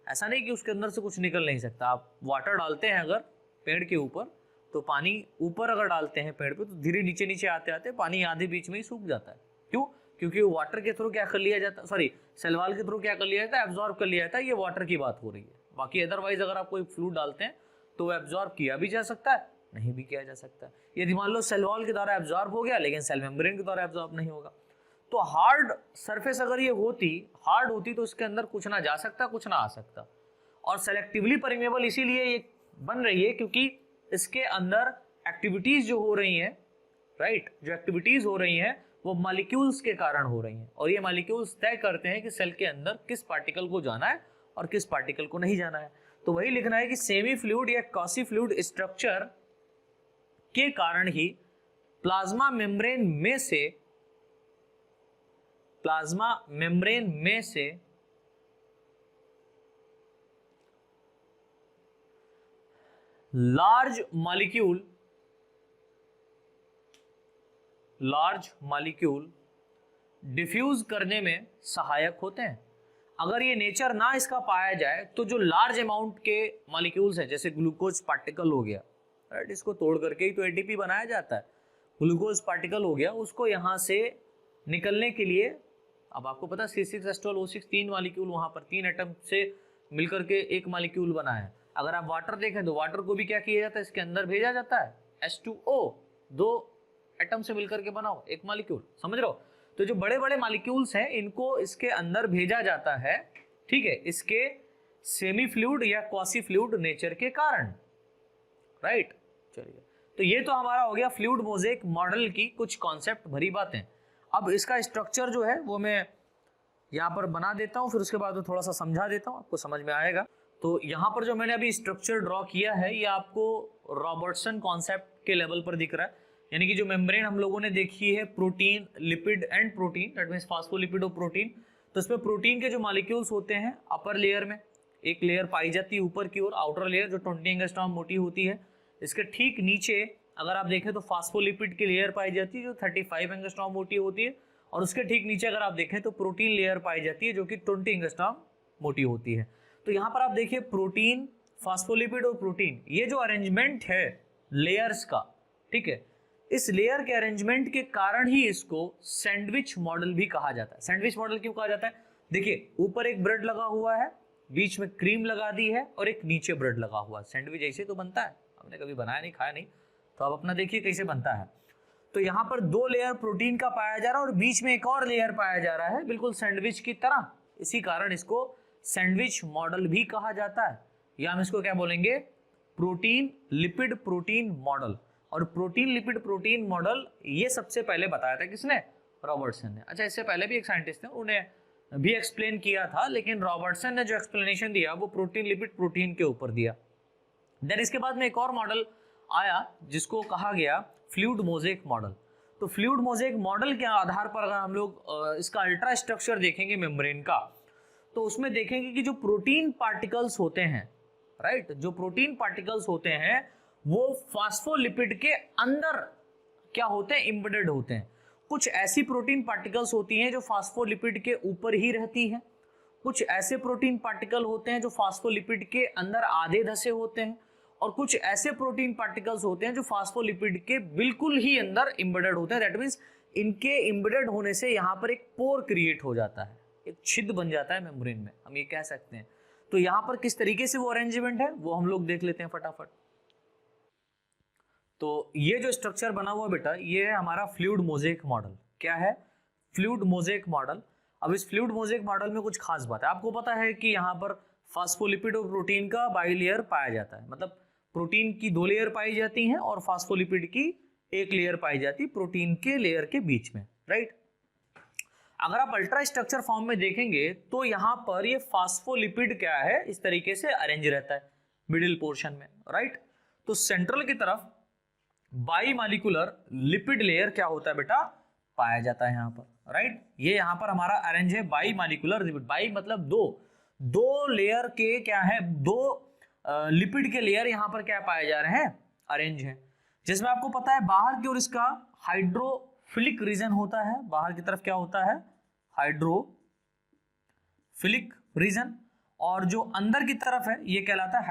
[SPEAKER 1] ऐसा नहीं कि उसके अंदर से कुछ निकल नहीं सकता। आप वाटर डालते हैं अगर पेड़ के ऊपर, तो पानी ऊपर अगर डालते हैं पेड़ पे तो धीरे नीचे नीचे आते आते पानी आधे बीच में ही सूख जाता है। क्यों? क्योंकि वो वाटर के थ्रू क्या कर लिया जाता है, सॉरी सेल वॉल के थ्रू क्या कर लिया जाता है, एब्जॉर्ब कर लिया जाता है। ये वाटर की बात हो रही है। बाकी अदरवाइज अगर आप कोई फ्लूइड डालते हैं तो वो एब्जॉर्ब किया भी जा सकता है, नहीं भी किया जा सकता है। यदि मान लो सेल वॉल के द्वारा एब्जॉर्ब हो गया लेकिन सेल मेम्ब्रेन के द्वारा एब्जॉर्ब नहीं होगा, तो हार्ड सरफेस अगर ये हार्ड होती तो इसके अंदर कुछ ना जा सकता, कुछ ना आ सकता। और सेलेक्टिवली परमेबल इसीलिए ये बन रही है क्योंकि इसके अंदर एक्टिविटीज जो हो रही हैं, राइट, जो एक्टिविटीज हो रही हैं वो मॉलिक्यूल्स के कारण हो रही हैं। और ये मॉलिक्यूल्स तय करते हैं कि सेल के अंदर किस पार्टिकल को जाना है और किस पार्टिकल को नहीं जाना है। तो वही लिखना है कि सेमी फ्लूइड या क्वासी फ्लूइड स्ट्रक्चर के कारण ही प्लाज्मा मेम्ब्रेन में से लार्ज मॉलिक्यूल डिफ्यूज करने में सहायक होते हैं। अगर ये नेचर ना इसका पाया जाए तो जो लार्ज अमाउंट के मॉलिक्यूल्स हैं, जैसे ग्लूकोज पार्टिकल हो गया, राइट, इसको तोड़ करके ही तो एटीपी बनाया जाता है। ग्लूकोज पार्टिकल हो गया, उसको यहाँ से निकलने के लिए, अब आपको पता C6H12O6 तीन मॉलिक्यूल वहां पर, तीन एटम से मिलकर के एक मॉलिक्यूल बना है। अगर आप वाटर देखें तो वाटर को भी क्या किया जाता है, इसके अंदर भेजा जाता है H2O, दो एटम से मिलकर के बनाओ एक मॉलिक्यूल, समझ रहे हो। तो जो बड़े बड़े मॉलिक्यूल्स हैं इनको इसके अंदर भेजा जाता है, ठीक है, इसके सेमी फ्लूइड या क्वासी फ्लूइड नेचर के कारण, राइट। चलिए, तो ये तो हमारा हो गया फ्लूइड मोज़ेक मॉडल की कुछ कॉन्सेप्ट भरी बातें। अब इसका स्ट्रक्चर जो है वो मैं यहाँ पर बना देता हूँ, फिर उसके बाद थोड़ा सा समझा देता हूँ, आपको समझ में आएगा। तो यहाँ पर जो मैंने अभी स्ट्रक्चर ड्रॉ किया है ये आपको रॉबर्टसन कॉन्सेप्ट के लेवल पर दिख रहा है। यानी कि जो मेम्ब्रेन हम लोगों ने देखी है protein, lipid and protein, that means phospholipid और प्रोटीन, तो इसमें प्रोटीन के जो मॉलिक्यूल्स होते हैं अपर लेयर में एक लेयर पाई जाती है ऊपर की ओर, आउटर लेयर जो 20 एंगस्ट्रॉम मोटी होती है। इसके ठीक नीचे अगर आप देखें तो फास्फोलिपिड की लेयर पाई जाती है जो 35 एंगस्ट्रॉम मोटी होती है, और उसके ठीक नीचे अगर आप देखें तो प्रोटीन लेयर पाई जाती है जो कि 20 एंगस्ट्रॉम मोटी होती है। तो यहाँ पर आप देखिए प्रोटीन, फास्फोलिपिड और प्रोटीन, ये जो अरेंजमेंट है लेयर्स का, ठीक है, इस लेयर के अरेंजमेंट के कारण ही इसको सैंडविच मॉडल भी कहा जाता है। सैंडविच मॉडल क्यों कहा जाता है? देखिए, ऊपर एक ब्रेड लगा हुआ है, बीच में क्रीम लगा दी है और एक नीचे ब्रेड लगा हुआ है। सैंडविच ऐसे तो बनता है, हमने कभी बनाया नहीं, खाया नहीं, तो आप अपना देखिए कैसे बनता है। तो यहाँ पर दो लेयर प्रोटीन का पाया जा रहा है और बीच में एक और लेयर पाया जा रहा है, बिल्कुल सैंडविच की तरह। इसी कारण इसको सैंडविच मॉडल भी कहा जाता है, या हम इसको क्या बोलेंगे, प्रोटीन लिपिड प्रोटीन मॉडल। और प्रोटीन लिपिड प्रोटीन मॉडल ये सबसे पहले बताया था किसने? रॉबर्टसन ने। अच्छा, इससे पहले भी एक साइंटिस्ट थे, उन्हें भी एक्सप्लेन किया था, लेकिन रॉबर्टसन ने जो एक्सप्लेनेशन दिया वो प्रोटीन लिपिड प्रोटीन के ऊपर दिया। देन इसके बाद में एक और मॉडल आया जिसको कहा गया फ्लूइड मोज़ेक मॉडल। तो फ्लूइड मोज़ेक मॉडल के आधार पर अगर हम लोग इसका अल्ट्रा स्ट्रक्चर देखेंगे मेम्ब्रेन का, तो उसमें देखेंगे कि जो प्रोटीन पार्टिकल्स होते हैं, राइट, जो प्रोटीन पार्टिकल्स होते हैं वो फास्फोलिपिड के अंदर क्या होते हैं, एम्बेडेड होते हैं। कुछ ऐसी प्रोटीन पार्टिकल्स होती हैं जो फास्फोलिपिड के ऊपर ही रहती हैं, कुछ ऐसे प्रोटीन पार्टिकल होते हैं जो फास्फोलिपिड के अंदर आधे धसे होते हैं, और कुछ ऐसे प्रोटीन पार्टिकल्स होते हैं जो फास्फोलिपिड के बिल्कुल ही अंदर एम्बेडेड होते हैं। दैट मींस इनके एम्बेडेड होने से यहाँ पर एक पोर क्रिएट हो जाता है, एक छिद्र बन जाता है मेम्ब्रेन में, हम ये कह सकते हैं। तो यहाँ पर किस तरीके से वो अरेंजमेंट है वो हम लोग देख लेते हैं फटाफट। तो ये जो स्ट्रक्चर बना हुआ बेटा, ये है हमारा फ्लूइड मोज़ेक मॉडल। क्या है? Fluid mosaic model. अब इस फ्लूइड मोज़ेक मॉडल में कुछ खास बात है। आपको पता है कि यहाँ पर फास्फोलिपिड और प्रोटीन का बाइलेयर पाया जाता है, मतलब प्रोटीन की 2 लेयर पाई जाती हैं और फास्फोलिपिड की 1 लेयर पाई जाती है प्रोटीन के लेयर के बीच में, राइट। अगर आप अल्ट्रा स्ट्रक्चर फॉर्म में देखेंगे तो यहाँ पर ये फास्फोलिपिड क्या है, इस तरीके से अरेंज रहता है मिडिल पोर्शन में, राइट। तो सेंट्रल की तरफ बाईमॉलिक्यूलर लिपिड लेयर क्या होता है बेटा, पाया जाता है यहाँ पर, राइट। ये यहाँ पर हमारा अरेंज है बाईमॉलिक्यूलर लिपिड। बाई मतलब दो लेयर के क्या है, 2 लिपिड के लेयर यहाँ पर क्या पाए जा रहे हैं, अरेंज है। जिसमें आपको पता है बाहर की ओर इसका हाइड्रोफिलिक रीजन होता है, बाहर की तरफ क्या होता है, हाइड्रोफिलिक रीजन, और जो अंदर की तरफ है ये कहलाता है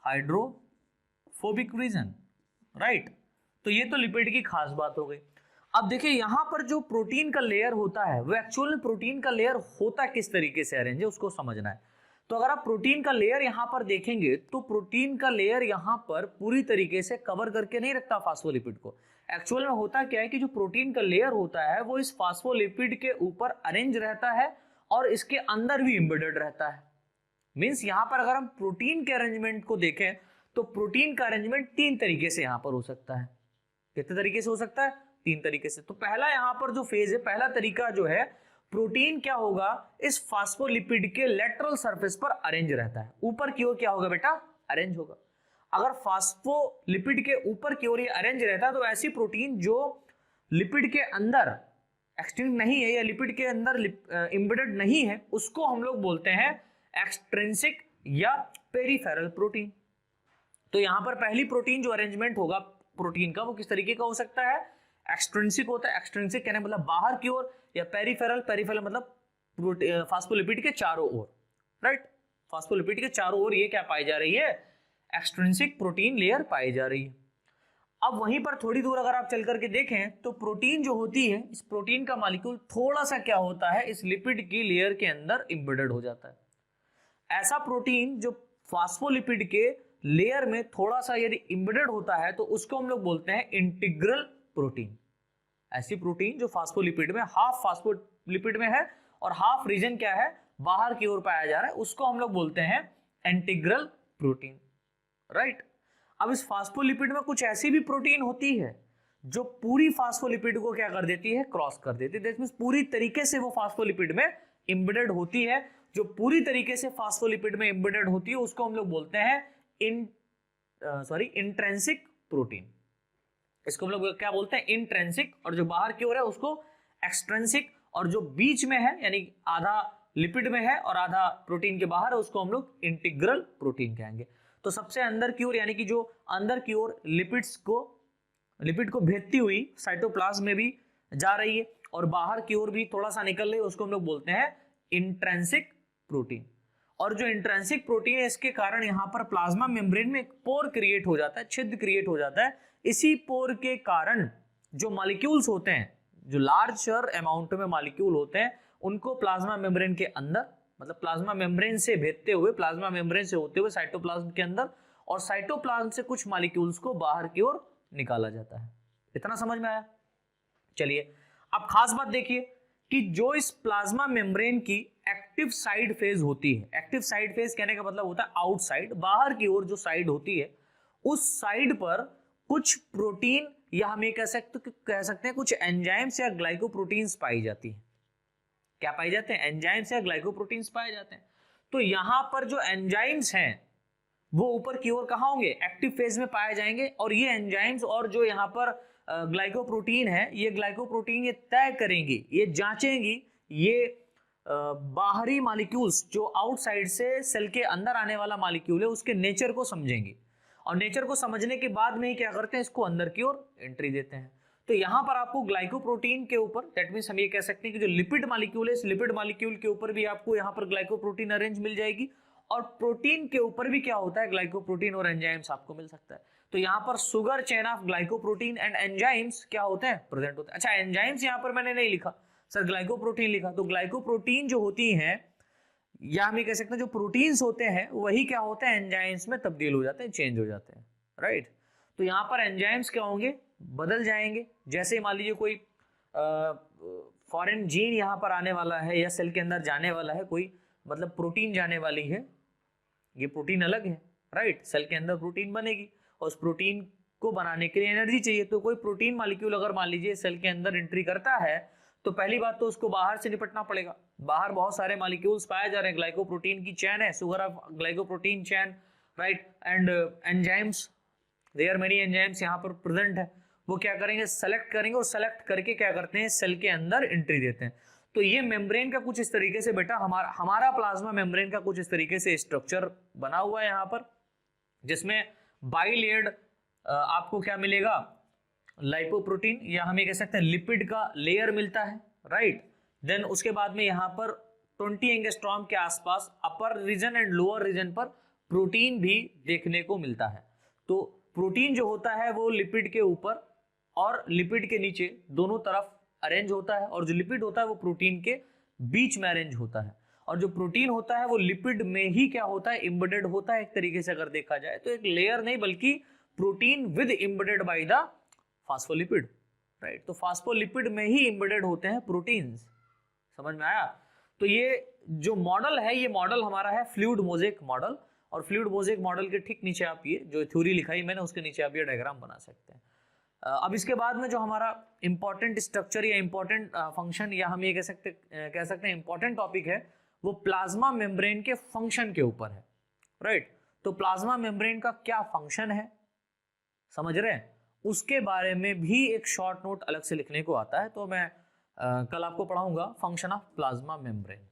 [SPEAKER 1] हाइड्रोफोबिक रीजन, राइट। तो ये तो लिपिड की खास बात हो गई। अब देखिए यहाँ पर जो प्रोटीन का लेयर होता है वो एक्चुअल में प्रोटीन का लेयर होता किस तरीके से अरेंज है उसको समझना है। तो अगर आप प्रोटीन का लेयर यहाँ पर देखेंगे तो प्रोटीन का लेयर यहाँ पर पूरी तरीके से कवर करके नहीं रखता फास्फोलिपिड को। एक्चुअल में होता क्या है कि जो प्रोटीन का लेयर होता है वो इस फास्फोलिपिड के ऊपर अरेंज रहता है और इसके अंदर भी एम्बेडेड रहता है। मींस यहाँ पर अगर हम प्रोटीन के अरेंजमेंट को देखें तो प्रोटीन का अरेंजमेंट 3 तरीके से यहाँ पर हो सकता है। कितने तरीके से हो सकता है? 3 तरीके से। तो पहला यहाँ पर जो फेज है, पहला तरीका जो है, प्रोटीन क्या होगा, इस फास्फोलिपिड के लेटरल सरफेस पर अरेंज रहता है, ऊपर की ओर क्या होगा बेटा, अरेंज होगा। अगर फास्फोलिपिड के ऊपर की ओर ये अरेंज रहता है तो ऐसी प्रोटीन जो लिपिड के अंदर एक्सटेंड नहीं है या लिपिड के अंदर एम्बेडेड नहीं है उसको हम लोग बोलते हैं एक्सट्रिंसिक या पेरिफेरल प्रोटीन। तो यहां पर पहली प्रोटीन जो अरेंजमेंट होगा प्रोटीन का वो किस तरीके का हो सकता है, एक्सट्रिंसिक होता है। एक्सट्रिंसिक कहने मतलब बाहर की ओर, या पेरिफेरल मतलब फास्फोलिपिड के चारों ओर, राइट। फास्फोलिपिड के चारों ओर ये क्या पाई जा रही है, एक्सट्रिंसिक प्रोटीन लेयर पाई जा रही है। अब वहीं पर थोड़ी दूर अगर आप चल करके देखें तो प्रोटीन जो होती है, इस प्रोटीन का मॉलिक्यूल थोड़ा सा क्या होता है, इस लिपिड की लेयर के अंदर एम्बेडेड हो जाता है। ऐसा प्रोटीन जो फास्फोलिपिड के लेयर में थोड़ा सा यदि एम्बेडेड होता है तो उसको हम लोग बोलते हैं इंटीग्रल प्रोटीन। ऐसी प्रोटीन जो फास्फोलिपिड में, हाफ फास्फोलिपिड में है और हाफ रीजन क्या है, बाहर की ओर पाया जा रहा है, उसको हम लोग बोलते हैं इंटीग्रल प्रोटीन, राइट। अब इस फास्फोलिपिड में कुछ ऐसी भी प्रोटीन होती है जो पूरी फास्फोलिपिड को क्या कर देती है, क्रॉस कर देती है। दैट मींस पूरी तरीके से वो फास्फोलिपिड में एम्बेडेड होती है। जो पूरी तरीके से फास्फोलिपिड में एम्बेडेड होती है उसको हम लोग बोलते हैं इंट्रिंसिक प्रोटीन। इसको हम लोग क्या बोलते हैं, इंट्रिंसिक, और जो बाहर की ओर है उसको एक्सट्रिंसिक, और जो बीच में है यानी आधा लिपिड में है और आधा प्रोटीन के बाहर है उसको हम लोग इंटीग्रल प्रोटीन कहेंगे। तो सबसे अंदर की ओर यानी कि जो अंदर की ओर लिपिड को भेजती हुई साइटोप्लाज्म में भी जा रही है और बाहर की ओर भी थोड़ा सा निकल रही है, उसको हम लोग बोलते हैं इंट्रिंसिक प्रोटीन। और जो इंट्रिंसिक प्रोटीन है इसके कारण यहाँ पर प्लाज्मा मेम्ब्रेन में एक पोर क्रिएट हो जाता है, छिद्र क्रिएट हो जाता है। इसी पोर के कारण जो मॉलिक्यूल्स होते हैं, जो लार्जर अमाउंट में मॉलिक्यूल होते हैं, उनको प्लाज्मा मेम्ब्रेन के अंदर, मतलब प्लाज्मा मेम्ब्रेन से भेजते हुए, प्लाज्मा मेम्ब्रेन से होते हुए साइटोप्लाज्म के अंदर, और साइटोप्लाज्म से कुछ मॉलिक्यूल्स को बाहर की ओर निकाला जाता है। इतना समझ में आया? चलिए अब खास बात देखिए कि जो इस प्लाज्मा मेम्ब्रेन की एक्टिव साइड फेज होती है, एक्टिव साइड फेज कहने का मतलब होता है आउटसाइड, बाहर की ओर जो साइड होती है, उस साइड पर कुछ प्रोटीन या हम ये कह सकते हैं कुछ एंजाइम्स या ग्लाइकोप्रोटीन्स पाई जाती है। क्या पाई जाते हैं? एंजाइम्स या ग्लाइकोप्रोटीन्स पाए जाते हैं। तो यहां पर जो एंजाइम्स हैं वो ऊपर की ओर कहाँ होंगे, एक्टिव फेज में पाए जाएंगे। और ये एंजाइम्स और जो यहाँ पर ग्लाइकोप्रोटीन है, ये ग्लाइकोप्रोटीन ये तय करेंगी, ये जांचेंगी, ये बाहरी मॉलिक्यूल्स जो आउटसाइड से सेल के अंदर आने वाला मॉलिक्यूल है उसके नेचर को समझेंगी, और नेचर को समझने के बाद में ही क्या करते हैं, इसको अंदर की ओर एंट्री देते हैं। तो यहाँ पर आपको ग्लाइकोप्रोटीन के ऊपर, दैट मींस हम ये कह सकते हैं कि जो लिपिड मॉलिक्यूल है, इस लिपिड मॉलिक्यूल के ऊपर भी आपको यहाँ पर ग्लाइकोप्रोटीन अरेंज मिल जाएगी, और प्रोटीन के ऊपर भी क्या होता है, ग्लाइकोप्रोटीन और एंजाइम्स आपको मिल सकता है। तो यहाँ पर sugar chain of glycoprotein and enzymes क्या होते हैं, प्रेजेंट होते हैं। अच्छा, एंजाइम्स यहाँ पर मैंने नहीं लिखा सर, ग्लाइकोप्रोटीन लिखा। तो ग्लाइकोप्रोटीन जो होती हैं, या हम ये कह सकते हैं जो प्रोटीन्स होते हैं वही क्या होते हैं, एंजाइम्स में तब्दील हो जाते हैं, चेंज हो जाते हैं, राइट। तो यहाँ पर एंजाइम्स क्या होंगे, बदल जाएंगे। जैसे मान लीजिए कोई फॉरेन जीन यहाँ पर आने वाला है, या सेल के अंदर जाने वाला है, कोई मतलब प्रोटीन जाने वाली है, ये प्रोटीन अलग है, राइट। सेल के अंदर प्रोटीन बनेगी, और उस प्रोटीन को बनाने के लिए एनर्जी चाहिए। तो कोई प्रोटीन मॉलिक्यूल अगर मान लीजिए सेल के अंदर एंट्री करता है, तो पहली बात तो उसको बाहर से निपटना पड़ेगा। बाहर बहुत सारे मॉलिक्यूल्स पाए जा रहे हैं, ग्लाइकोप्रोटीन की चेन है, sugar of glycoprotein chain, right, and enzymes, there many enzymes यहाँ पर प्रेजेंट है। वो क्या करेंगे, सेलेक्ट करेंगे, और सेलेक्ट करके क्या करते हैं, सेल के अंदर एंट्री देते हैं। तो ये मेम्ब्रेन का कुछ इस तरीके से बेटा, हमारा प्लाज्मा मेम्ब्रेन का कुछ इस तरीके से स्ट्रक्चर बना हुआ है यहाँ पर, जिसमें बाइलेयर्ड आपको क्या मिलेगा, लाइपोप्रोटीन, या हम ये कह सकते हैं लिपिड का लेयर मिलता है, राइट। देन उसके बाद में यहाँ पर 20 एंगस्ट्रॉम के आसपास अपर रीजन एंड लोअर रीजन पर प्रोटीन भी देखने को मिलता है। तो प्रोटीन जो होता है वो लिपिड के ऊपर और लिपिड के नीचे दोनों तरफ अरेंज होता है, और जो लिपिड होता है वो प्रोटीन के बीच में अरेंज होता है, और जो प्रोटीन होता है वो लिपिड में ही क्या होता है, एम्बेडेड होता है। एक तरीके से अगर देखा जाए तो एक लेयर नहीं बल्कि protein with embedded by the phospholipid, right. तो फास्फोलिपिड में ही एम्बेडेड होते हैं प्रोटीन्स, समझ में आया। तो ये जो मॉडल है, ये मॉडल हमारा है फ्लूइड मोज़ेक मॉडल, और फ्लूइड मोज़ेक मॉडल के ठीक नीचे आप ये जो थ्योरी लिखाई मैंने उसके नीचे आप ये डायग्राम बना सकते हैं। अब इसके बाद में जो हमारा इंपॉर्टेंट स्ट्रक्चर या इंपॉर्टेंट फंक्शन, या हम ये कह सकते हैं इंपॉर्टेंट टॉपिक है, वो प्लाज्मा मेम्ब्रेन के फंक्शन के ऊपर है, राइट। तो प्लाज्मा मेम्ब्रेन का क्या फंक्शन है, समझ रहे हैं, उसके बारे में भी एक शॉर्ट नोट अलग से लिखने को आता है। तो मैं कल आपको पढ़ाऊंगा फंक्शन ऑफ प्लाज्मा मेम्ब्रेन।